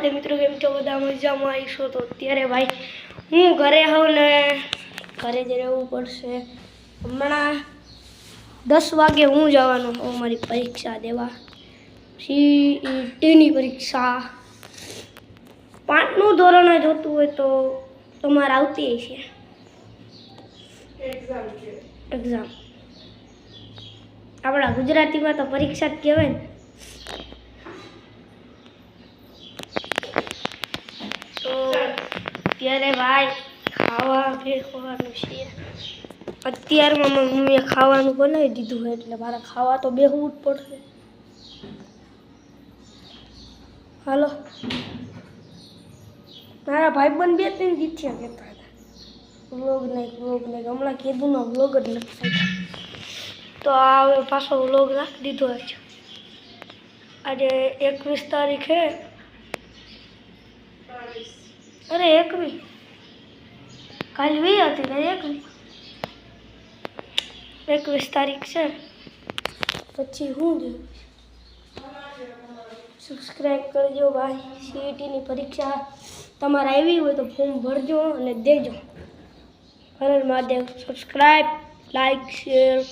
રાધે મિત્રો, કેમ છો બધા? મજામાં આવીશો તો અત્યારે ભાઈ હું ઘરે હોઉં ને ઘરે જ રહેવું પડશે. હમણાં 10 વાગે હું જવાનું હું મારી પરીક્ષા દેવા, CETની પરીક્ષા. 5નું ધોરણ જોતું હોય તો તમારે આવતી હશે એક્ઝામ. આપણા ગુજરાતીમાં તો પરીક્ષા જ કહેવાય ને. તો અત્યારે ભાઈ ખાવા બેસવાનું છે. અત્યારમાં મારી મમ્મીએ ખાવાનું બનાવી દીધું છે એટલે મારે ખાવા તો બેસવું જ પડશે. હાલો, મારા ભાઈબંધ 2-3 જીત્યા કહેતા હતા વ્લોગ નહીં હમણાં કીધું ને વ્લોગ જ નથી થતા. તો આ હવે પાછો વ્લોગ રાખી દીધો છે. આજે 21 તારીખ છે. અરે 21 કાલ 20 હતી ને 21 તારીખ છે. પછી હું સબસ્ક્રાઈબ કરજો ભાઈ. CETની પરીક્ષા તમારે આવી હોય તો ફોર્મ ભરજો અને દેજો. Har Har Mahadev. Subscribe, like, share.